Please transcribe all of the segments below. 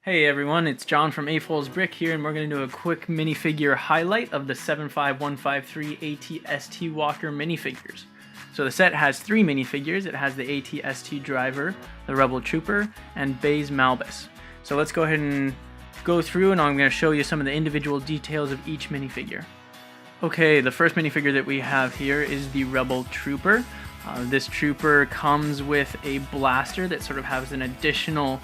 Hey everyone, it's John from AFOL's Brick here, and we're going to do a quick minifigure highlight of the 75153 ATST Walker minifigures. So the set has 3 minifigures. It has the ATST Driver, the Rebel Trooper, and Baze Malbus. So let's go ahead and go through, and I'm going to show you some of the individual details of each minifigure. Okay, the first minifigure that we have here is the Rebel Trooper. This trooper comes with a blaster that sort of has an additional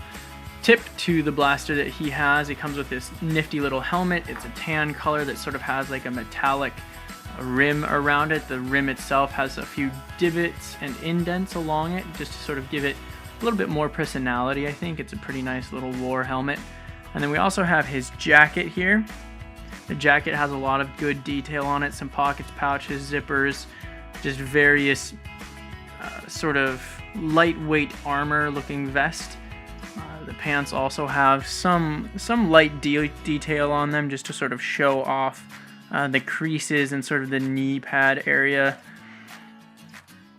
tip to the blaster that he has. It comes with this nifty little helmet. It's a tan color that sort of has like a metallic rim around it. The rim itself has a few divots and indents along it just to sort of give it a little bit more personality. I think it's a pretty nice little war helmet. And then we also have his jacket here. The jacket has a lot of good detail on it, some pockets, pouches, zippers, just various sort of lightweight armor looking vest. The pants also have some light detail on them just to sort of show off the creases and sort of the knee pad area.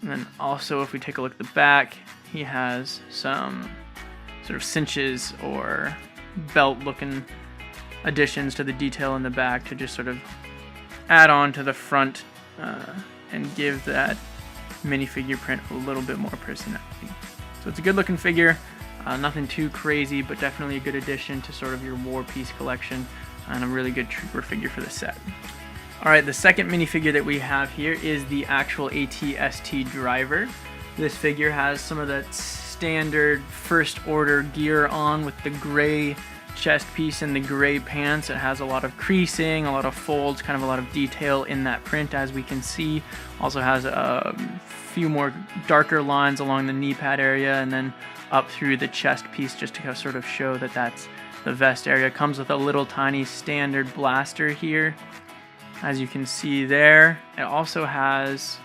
And then also if we take a look at the back, he has some sort of cinches or belt looking additions to the detail in the back to just sort of add on to the front and give that minifigure print a little bit more personality. So it's a good looking figure. Nothing too crazy, but definitely a good addition to sort of your war piece collection, and a really good trooper figure for the set. Alright, the second minifigure that we have here is the actual ATST Driver. This figure has some of that standard first order gear on with the gray chest piece and the gray pants. It has a lot of creasing, a lot of folds, kind of a lot of detail in that print, as we can see. Also has a few more darker lines along the knee pad area and then up through the chest piece just to sort of show that that's the vest area. Comes with a little tiny standard blaster here, as you can see there. It also has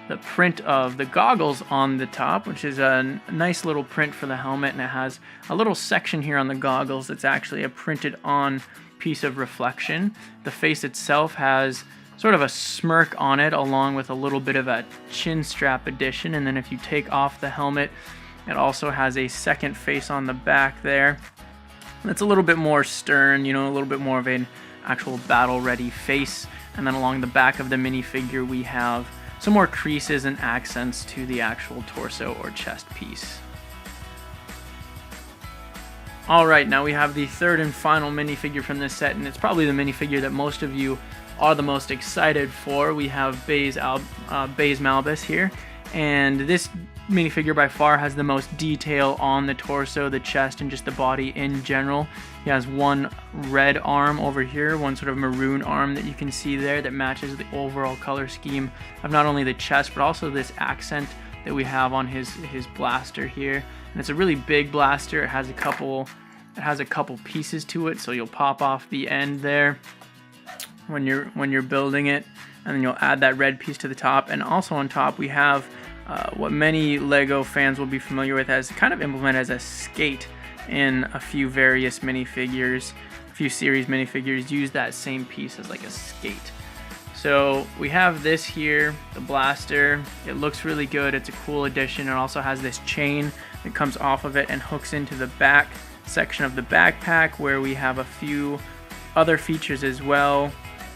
the print of the goggles on the top, which is a nice little print for the helmet, and it has a little section here on the goggles that's actually a printed on piece of reflection. The face itself has sort of a smirk on it along with a little bit of a chin strap addition, and then if you take off the helmet, it also has a second face on the back there. It's a little bit more stern, you know, a little bit more of an actual battle-ready face. And then along the back of the minifigure, we have some more creases and accents to the actual torso or chest piece. Alright, now we have the third and final minifigure from this set, and it's probably the minifigure that most of you are the most excited for. We have Baze Malbus here, and this minifigure by far has the most detail on the torso, the chest, and just the body in general. He has one red arm over here, one sort of maroon arm that you can see there that matches the overall color scheme of not only the chest but also this accent that we have on his blaster here. And it's a really big blaster. It has a couple pieces to it, so you'll pop off the end there when you're building it, and then you'll add that red piece to the top. And also on top we have what many Lego fans will be familiar with as kind of implemented as a skate in a few various minifigures. A few series minifigures use that same piece as like a skate. So we have this here, the blaster. It looks really good. It's a cool addition. It also has this chain that comes off of it and hooks into the back section of the backpack, where we have a few other features as well.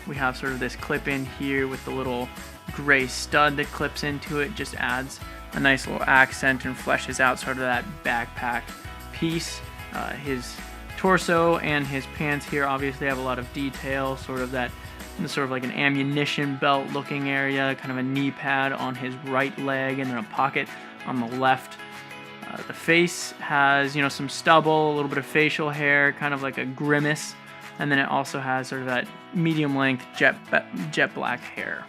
We have sort of this clip in here with the little gray stud that clips into it, just adds a nice little accent and fleshes out sort of that backpack piece. His torso and his pants here obviously have a lot of detail, sort of like an ammunition belt looking area, kind of a knee pad on his right leg, and then a pocket on the left. The face has, you know, some stubble, a little bit of facial hair, kind of like a grimace, and then it also has sort of that medium length jet black hair.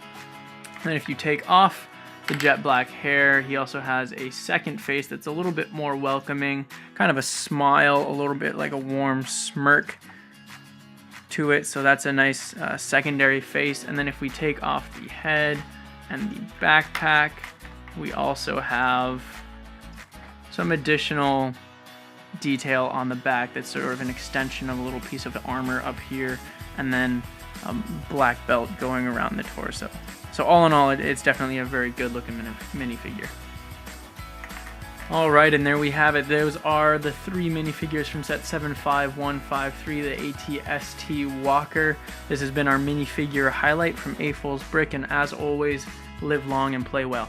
And if you take off the jet black hair, he also has a second face that's a little bit more welcoming, kind of a smile, a little bit like a warm smirk to it. So that's a nice secondary face. And then if we take off the head and the backpack, we also have some additional detail on the back that's sort of an extension of a little piece of the armor up here, and then a black belt going around the torso. So all in all, it's definitely a very good looking minifigure. Alright, and there we have it. Those are the 3 minifigures from set 75153, the ATST Walker. This has been our minifigure highlight from AFOL's Brick, and as always, live long and play well.